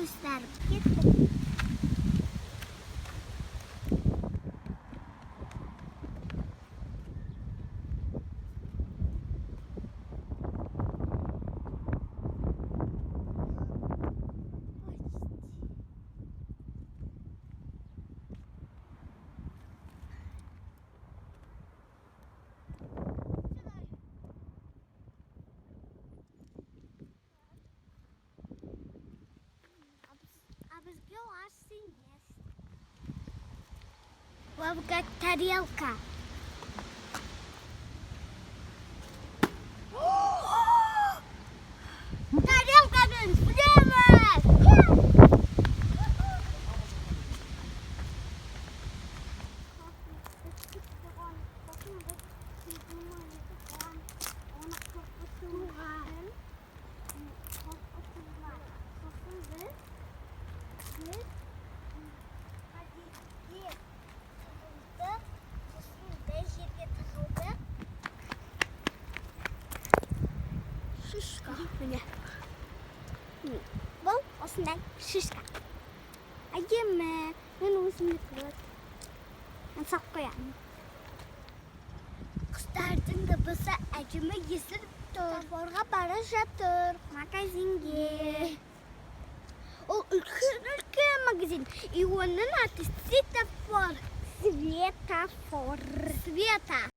göster. Assim jest. Łapka tarelka. Тарелка, więc idziemy! Шишка. Бұл осындай шишка. Әдемі. Мен өзімді көріп. Мен сақ қоямын. Құстардың дыбысы әдемі естіліп тұр. Сафорға бара жатыр. Магазинге. Ол үлкен магазин. И оның аты Светофор. Светофор. Света.